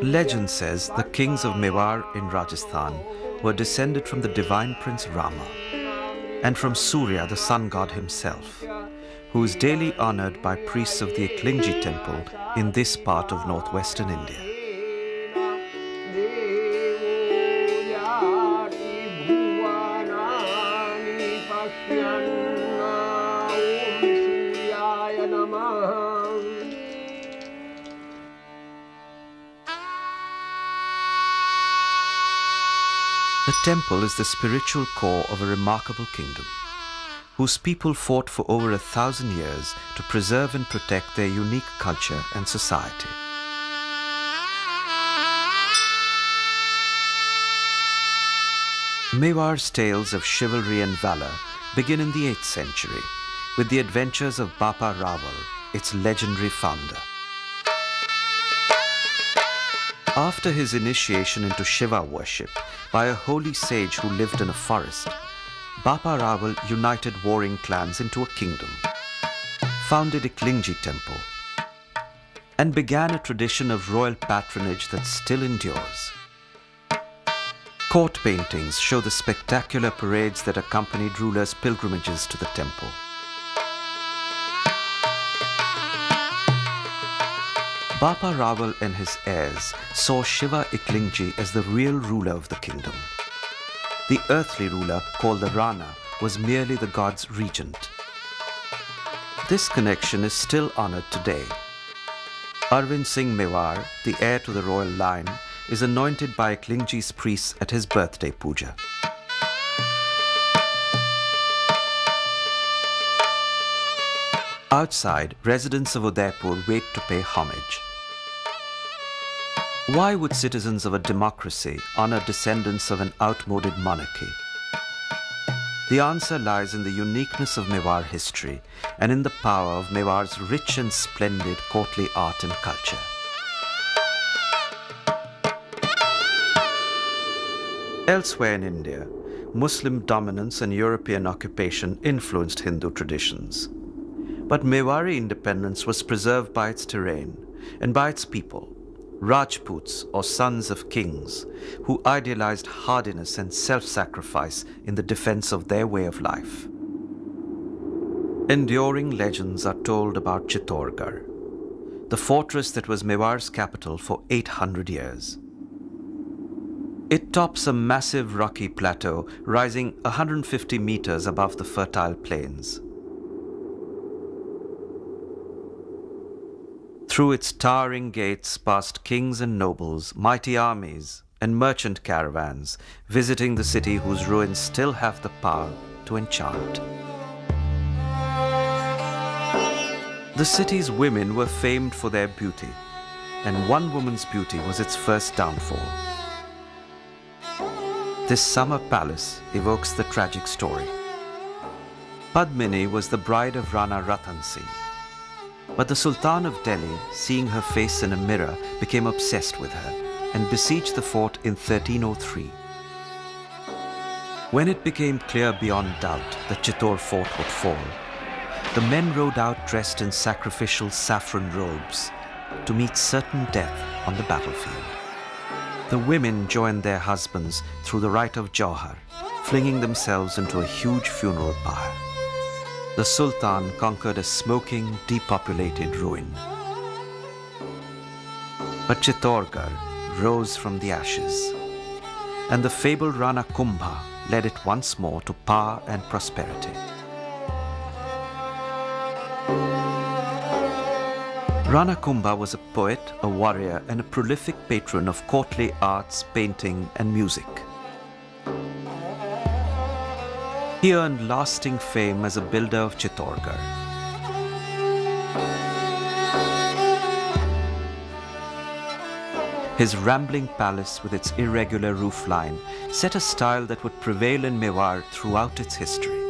Legend says the kings of Mewar in Rajasthan were descended from the divine prince Rama and from Surya, the sun god himself, who is daily honored by priests of the Eklingji temple in this part of northwestern India. The temple is the spiritual core of a remarkable kingdom, whose people fought for over 1,000 years to preserve and protect their unique culture and society. Mewar's tales of chivalry and valor begin in the 8th century with the adventures of Bapa Rawal, its legendary founder. After his initiation into Shiva worship by a holy sage who lived in a forest, Bapa Rawal united warring clans into a kingdom, founded Eklingji temple, and began a tradition of royal patronage that still endures. Court paintings show the spectacular parades that accompanied rulers' pilgrimages to the temple. Bapa Rawal and his heirs saw Shiva Eklingji as the real ruler of the kingdom. The earthly ruler, called the Rana, was merely the god's regent. This connection is still honored today. Arvind Singh Mewar, the heir to the royal line, is anointed by Eklingji's priests at his birthday puja. Outside, residents of Udaipur wait to pay homage. Why would citizens of a democracy honor descendants of an outmoded monarchy? The answer lies in the uniqueness of Mewar history and in the power of Mewar's rich and splendid courtly art and culture. Elsewhere in India, Muslim dominance and European occupation influenced Hindu traditions. But Mewari independence was preserved by its terrain and by its people, Rajputs or sons of kings, who idealized hardiness and self-sacrifice in the defense of their way of life. Enduring legends are told about Chittorgarh, the fortress that was Mewar's capital for 800 years. It tops a massive rocky plateau rising 150 meters above the fertile plains. Through its towering gates passed kings and nobles, mighty armies, and merchant caravans, visiting the city whose ruins still have the power to enchant. The city's women were famed for their beauty, and one woman's beauty was its first downfall. This summer palace evokes the tragic story. Padmini was the bride of Rana Ratan Singh. But the Sultan of Delhi, seeing her face in a mirror, became obsessed with her and besieged the fort in 1303. When it became clear beyond doubt that Chittor fort would fall, the men rode out dressed in sacrificial saffron robes to meet certain death on the battlefield. The women joined their husbands through the rite of Jauhar, flinging themselves into a huge funeral pyre. The Sultan conquered a smoking, depopulated ruin. But Chittorgarh rose from the ashes, and the fabled Rana Kumbha led it once more to power and prosperity. Rana Kumbha was a poet, a warrior, and a prolific patron of courtly arts, painting, and music. He earned lasting fame as a builder of Chittorgarh. His rambling palace with its irregular roofline set a style that would prevail in Mewar throughout its history.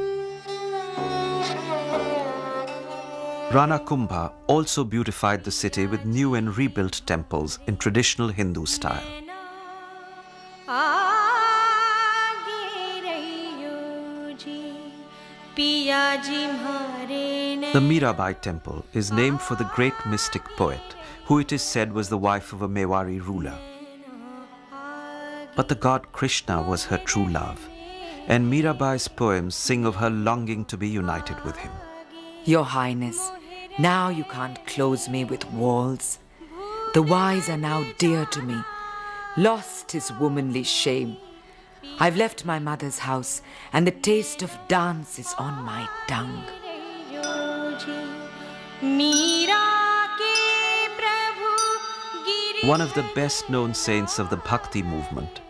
Rana Kumbha also beautified the city with new and rebuilt temples in traditional Hindu style. The Mirabai temple is named for the great mystic poet, who it is said was the wife of a Mewari ruler. But the god Krishna was her true love, and Mirabai's poems sing of her longing to be united with him. Your Highness, now you can't close me with walls. The wise are now dear to me. Lost is womanly shame. I've left my mother's house, and the taste of dance is on my tongue. One of the best-known saints of the Bhakti movement,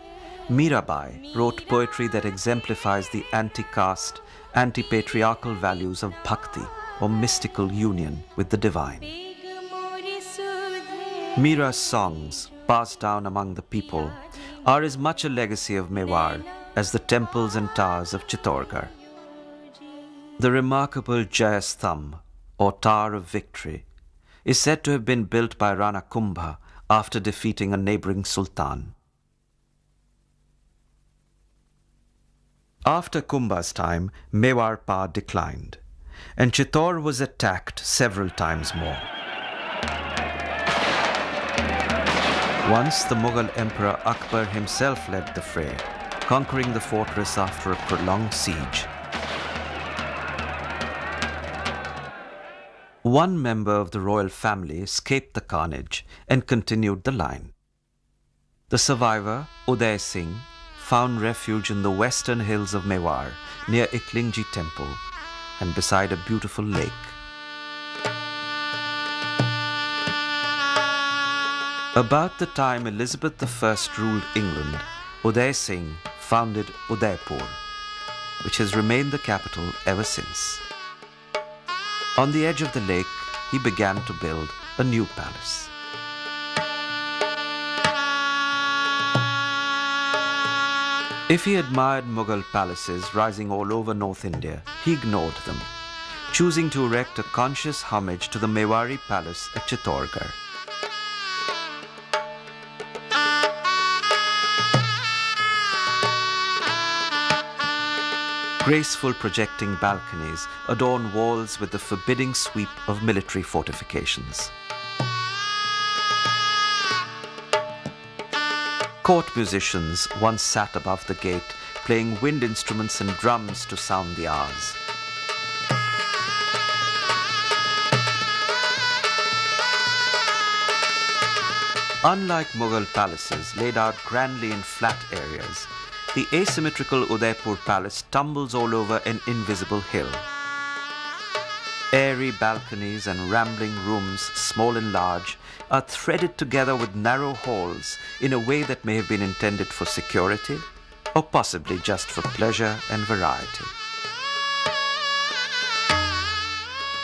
Mirabai wrote poetry that exemplifies the anti-caste, anti-patriarchal values of bhakti, or mystical union with the divine. Mira's songs, passed down among the people, are as much a legacy of Mewar as the temples and towers of Chittorgarh. The remarkable Jayastham, or Tower of Victory, is said to have been built by Rana Kumbha after defeating a neighboring sultan. After Kumbha's time, Mewar power declined, and Chittor was attacked several times more. Once the Mughal Emperor Akbar himself led the fray, conquering the fortress after a prolonged siege. One member of the royal family escaped the carnage and continued the line. The survivor, Uday Singh, found refuge in the western hills of Mewar near Iklingji temple and beside a beautiful lake. About the time Elizabeth I ruled England, Uday Singh founded Udaipur, which has remained the capital ever since. On the edge of the lake, he began to build a new palace. If he admired Mughal palaces rising all over North India, he ignored them, choosing to erect a conscious homage to the Mewari palace at Chittorgarh. Graceful projecting balconies adorn walls with the forbidding sweep of military fortifications. Court musicians once sat above the gate, playing wind instruments and drums to sound the hours. Unlike Mughal palaces laid out grandly in flat areas, the asymmetrical Udaipur palace tumbles all over an invisible hill. Airy balconies and rambling rooms, small and large, are threaded together with narrow halls in a way that may have been intended for security, or possibly just for pleasure and variety.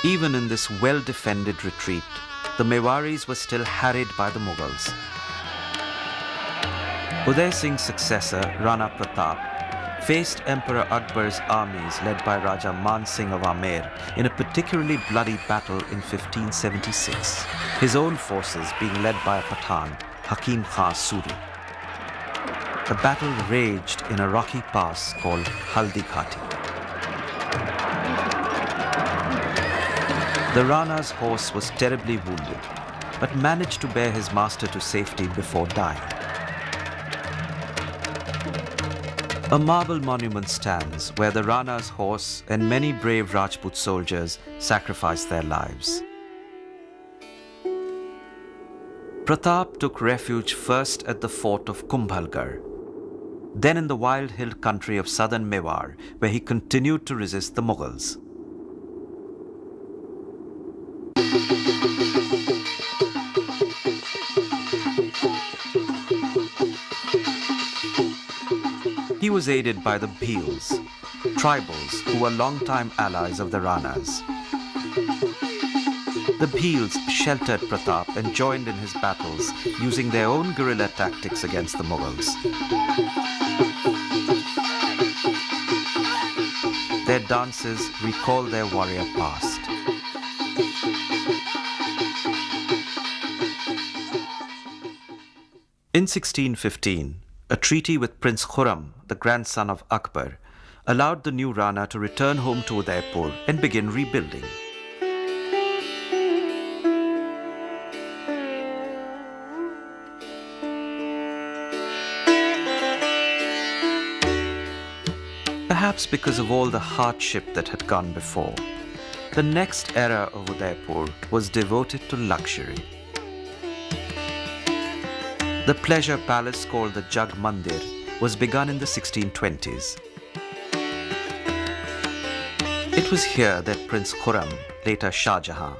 Even in this well-defended retreat, the Mewaris were still harried by the Mughals. Uday Singh's successor, Rana Pratap, faced Emperor Akbar's armies led by Raja Man Singh of Amer in a particularly bloody battle in 1576, his own forces being led by a Pathan, Hakim Khan Suri. The battle raged in a rocky pass called Haldi Ghati. The Rana's horse was terribly wounded, but managed to bear his master to safety before dying. A marble monument stands where the Rana's horse and many brave Rajput soldiers sacrificed their lives. Pratap took refuge first at the fort of Kumbhalgarh, then in the wild hill country of southern Mewar, where he continued to resist the Mughals. He was aided by the Bhils, tribals who were longtime allies of the Ranas. The Bhils sheltered Pratap and joined in his battles, using their own guerrilla tactics against the Mughals. Their dances recall their warrior past. In 1615, a treaty with Prince Khurram, the grandson of Akbar, allowed the new Rana to return home to Udaipur and begin rebuilding. Perhaps because of all the hardship that had gone before, the next era of Udaipur was devoted to luxury. The pleasure palace called the Jag Mandir was begun in the 1620s. It was here that Prince Khurram, later Shah Jahan,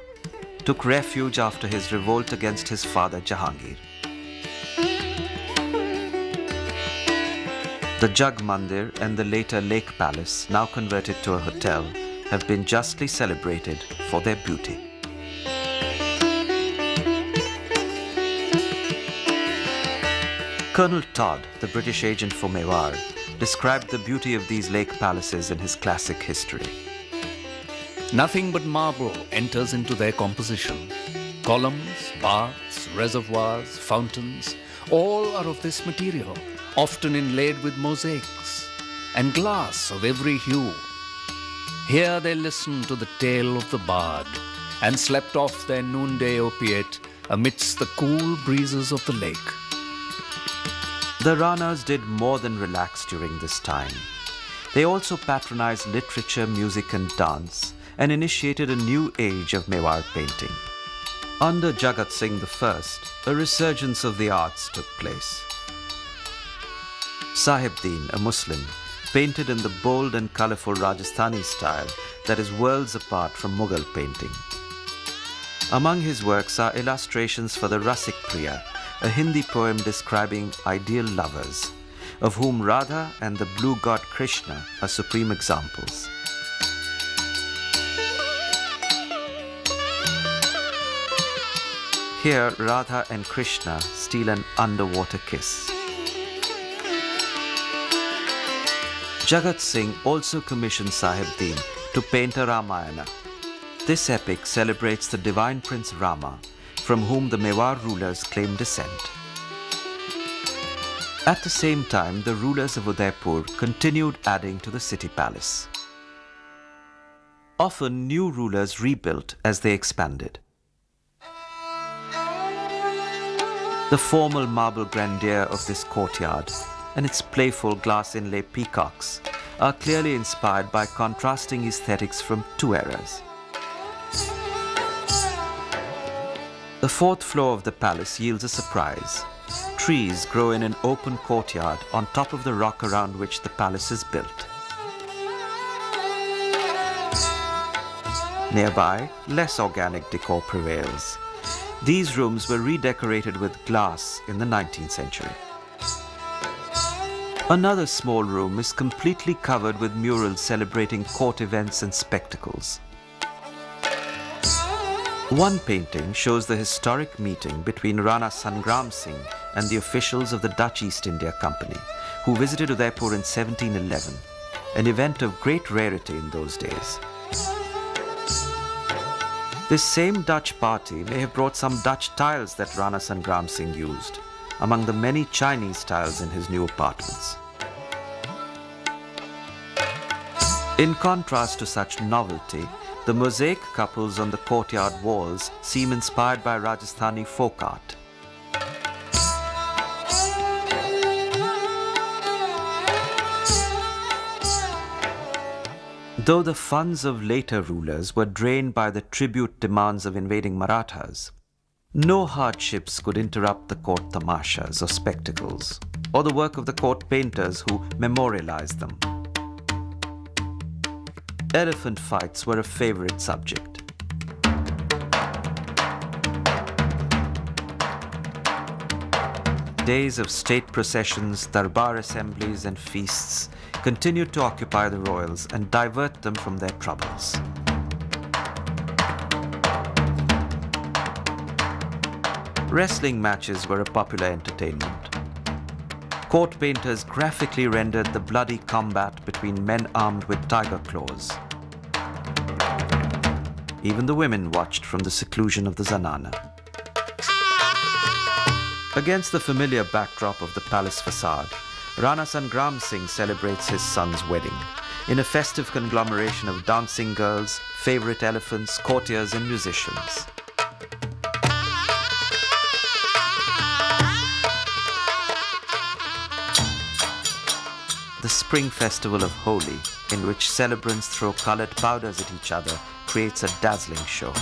took refuge after his revolt against his father Jahangir. The Jag Mandir and the later Lake Palace, now converted to a hotel, have been justly celebrated for their beauty. Colonel Todd, the British agent for Mewar, described the beauty of these lake palaces in his classic history. Nothing but marble enters into their composition. Columns, baths, reservoirs, fountains, all are of this material, often inlaid with mosaics, and glass of every hue. Here they listened to the tale of the bard and slept off their noonday opiate amidst the cool breezes of the lake. The Ranas did more than relax during this time. They also patronized literature, music and dance and initiated a new age of Mewar painting. Under Jagat Singh I, a resurgence of the arts took place. Sahibdeen, a Muslim, painted in the bold and colorful Rajasthani style that is worlds apart from Mughal painting. Among his works are illustrations for the Rasik Priya, a Hindi poem describing ideal lovers, of whom Radha and the blue god Krishna are supreme examples. Here, Radha and Krishna steal an underwater kiss. Jagat Singh also commissioned Sahibdeen to paint a Ramayana. This epic celebrates the divine prince Rama, from whom the Mewar rulers claim descent. At the same time, the rulers of Udaipur continued adding to the city palace. Often, new rulers rebuilt as they expanded. The formal marble grandeur of this courtyard and its playful glass inlay peacocks are clearly inspired by contrasting aesthetics from two eras. The fourth floor of the palace yields a surprise. Trees grow in an open courtyard on top of the rock around which the palace is built. Nearby, less organic decor prevails. These rooms were redecorated with glass in the 19th century. Another small room is completely covered with murals celebrating court events and spectacles. One painting shows the historic meeting between Rana Sangram Singh and the officials of the Dutch East India Company, who visited Udaipur in 1711, an event of great rarity in those days. This same Dutch party may have brought some Dutch tiles that Rana Sangram Singh used, among the many Chinese tiles in his new apartments. In contrast to such novelty, the mosaic couples on the courtyard walls seem inspired by Rajasthani folk art. Though the funds of later rulers were drained by the tribute demands of invading Marathas, no hardships could interrupt the court tamashas or spectacles, or the work of the court painters who memorialized them. Elephant fights were a favorite subject. Days of state processions, darbar assemblies and feasts continued to occupy the royals and divert them from their troubles. Wrestling matches were a popular entertainment. Court painters graphically rendered the bloody combat between men armed with tiger claws. Even the women watched from the seclusion of the zanana. Against the familiar backdrop of the palace facade, Rana Sangram Singh celebrates his son's wedding, in a festive conglomeration of dancing girls, favorite elephants, courtiers and musicians. The spring festival of Holi, in which celebrants throw colored powders at each other, creates a dazzling show.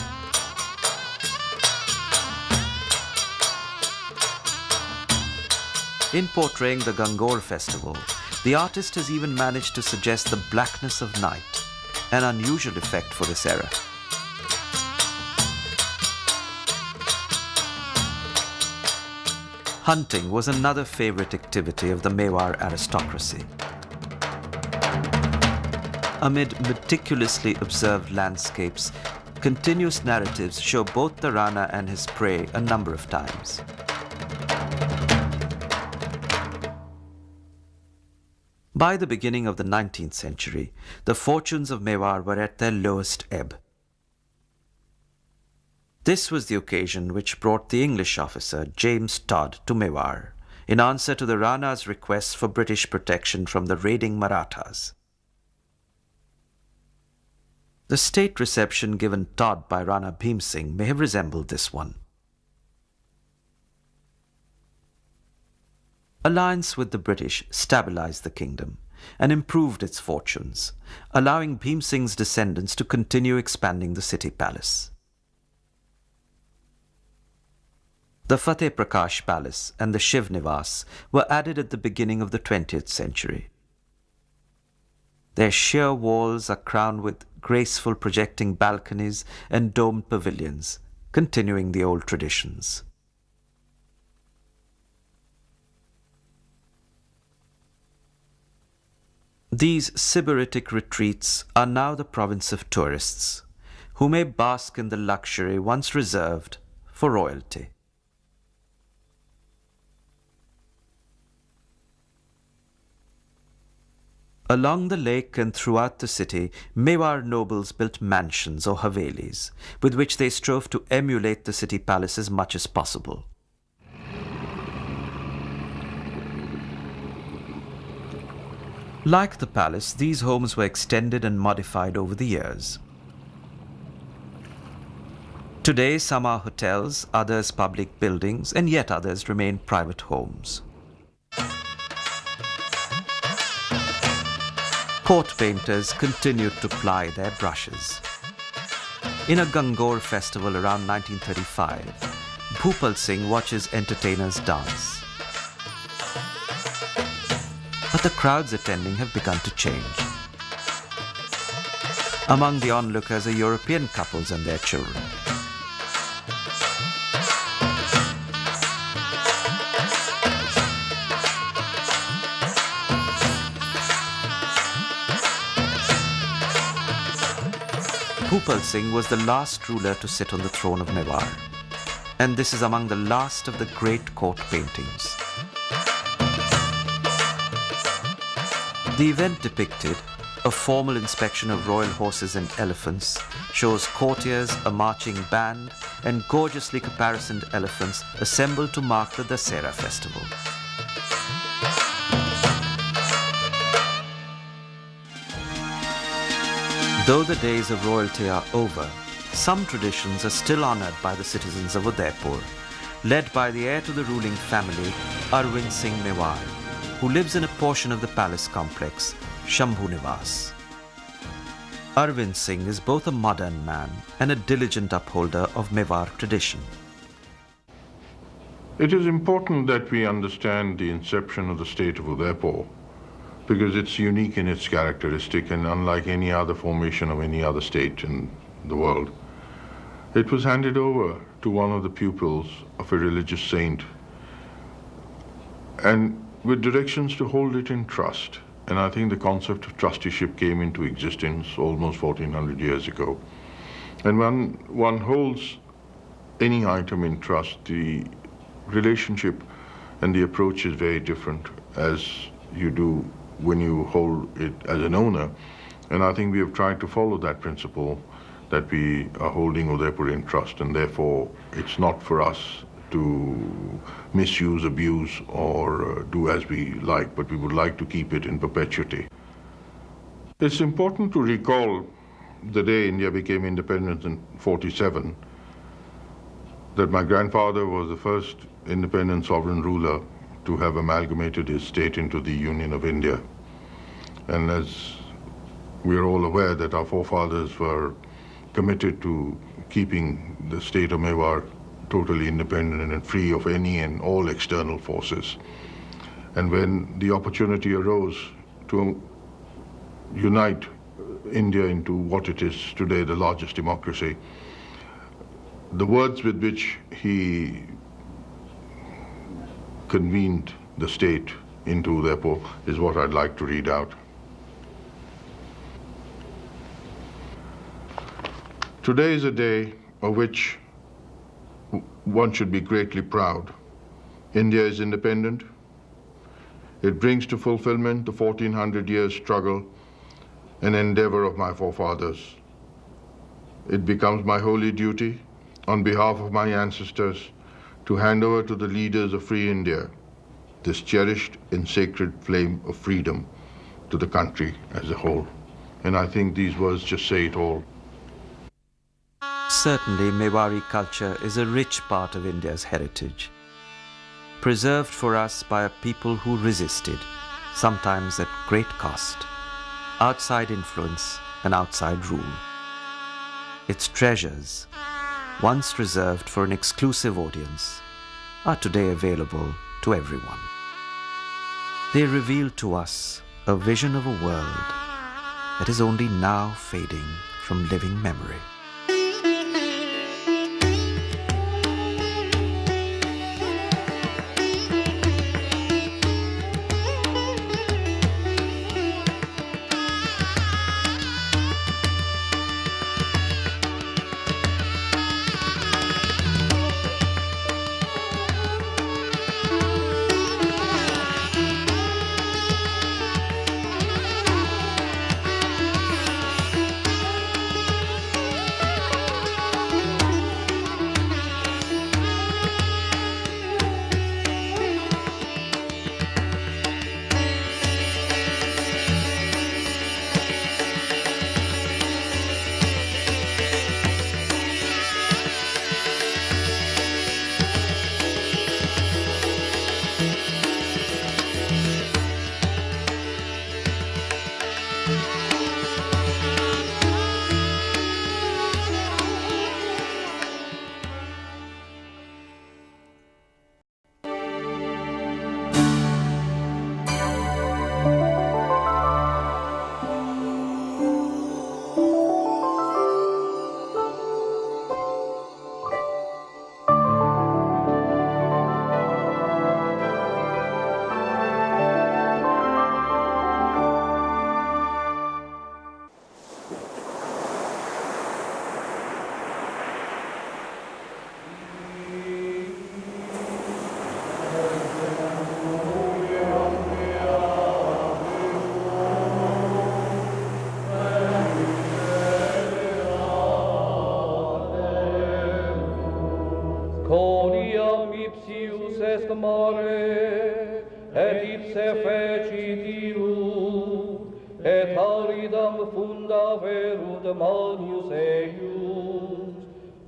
In portraying the Gangaur festival, the artist has even managed to suggest the blackness of night, an unusual effect for this era. Hunting was another favorite activity of the Mewar aristocracy. Amid meticulously observed landscapes, continuous narratives show both the Rana and his prey a number of times. By the beginning of the 19th century, the fortunes of Mewar were at their lowest ebb. This was the occasion which brought the English officer James Todd to Mewar, in answer to the Rana's request for British protection from the raiding Marathas. The state reception given Todd by Rana Bhim Singh may have resembled this one. Alliance with the British stabilized the kingdom and improved its fortunes, allowing Bhim Singh's descendants to continue expanding the city palace. The Fateh Prakash Palace and the Shiv Nivas were added at the beginning of the 20th century. Their sheer walls are crowned with graceful projecting balconies and domed pavilions, continuing the old traditions. These sybaritic retreats are now the province of tourists, who may bask in the luxury once reserved for royalty. Along the lake and throughout the city, Mewar nobles built mansions or havelis, with which they strove to emulate the city palace as much as possible. Like the palace, these homes were extended and modified over the years. Today, some are hotels, others public buildings, and yet others remain private homes. Court painters continued to ply their brushes. In a Gangaur festival around 1935, Bhupal Singh watches entertainers dance. But the crowds attending have begun to change. Among the onlookers are European couples and their children. Bhupal Singh was the last ruler to sit on the throne of Mewar, and this is among the last of the great court paintings. The event depicted, a formal inspection of royal horses and elephants, shows courtiers, a marching band, and gorgeously caparisoned elephants assembled to mark the Dasera festival. Though the days of royalty are over, some traditions are still honored by the citizens of Udaipur, led by the heir to the ruling family, Arvind Singh Mewar, who lives in a portion of the palace complex, Shambhu Nivas. Arvind Singh is both a modern man and a diligent upholder of Mewar tradition. It is important that we understand the inception of the state of Udaipur, because it's unique in its characteristic and unlike any other formation of any other state in the world. It was handed over to one of the pupils of a religious saint and with directions to hold it in trust. And I think the concept of trusteeship came into existence almost 1400 years ago. And when one holds any item in trust, the relationship and the approach is very different as you do when you hold it as an owner. And I think we have tried to follow that principle, that we are holding Udaipur in trust, and therefore it's not for us to misuse, abuse, or do as we like, but we would like to keep it in perpetuity. It's important to recall the day India became independent in 47, that my grandfather was the first independent sovereign ruler to have amalgamated his state into the Union of India. And as we are all aware that our forefathers were committed to keeping the state of Mewar totally independent and free of any and all external forces. And when the opportunity arose to unite India into what it is today, the largest democracy, the words with which he convened the state into their is what I'd like to read out. Today is a day of which one should be greatly proud. India is independent. It brings to fulfillment the 1400 years struggle and endeavor of my forefathers. It becomes my holy duty, on behalf of my ancestors, to hand over to the leaders of free India this cherished and sacred flame of freedom to the country as a whole. And I think these words just say it all. Certainly, Mewari culture is a rich part of India's heritage, preserved for us by a people who resisted, sometimes at great cost, outside influence and outside rule. Its treasures, once reserved for an exclusive audience, are today available to everyone. They reveal to us a vision of a world that is only now fading from living memory. mare, et ipse fecit iud, et aridam funda verunt manus eius.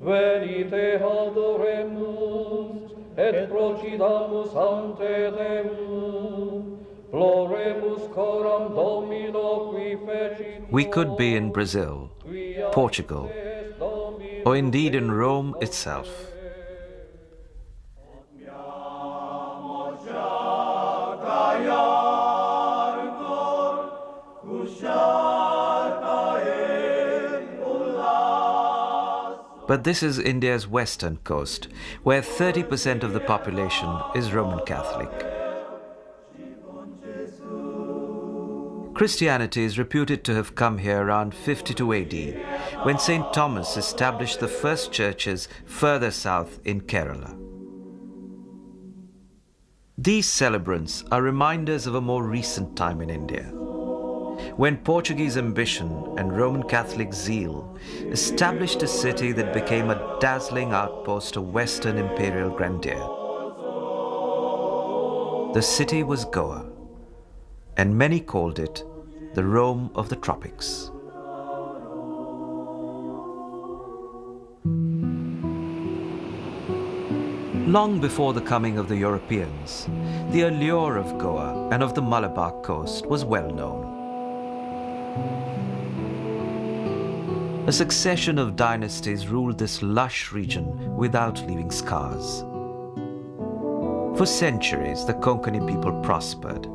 Venite adoremus, et procidamus ante Deum, floremus coram Domino qui fecit. We could be in Brazil, Portugal, or indeed in Rome itself. But this is India's western coast, where 30% of the population is Roman Catholic. Christianity is reputed to have come here around 52 AD, when St. Thomas established the first churches further south in Kerala. These celebrants are reminders of a more recent time in India, when Portuguese ambition and Roman Catholic zeal established a city that became a dazzling outpost of Western imperial grandeur. The city was Goa, and many called it the Rome of the tropics. Long before the coming of the Europeans, the allure of Goa and of the Malabar coast was well known. A succession of dynasties ruled this lush region without leaving scars. For centuries, the Konkani people prospered,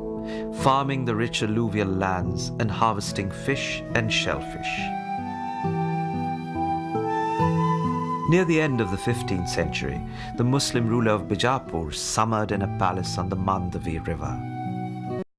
farming the rich alluvial lands and harvesting fish and shellfish. Near the end of the 15th century, the Muslim ruler of Bijapur summered in a palace on the Mandavi River.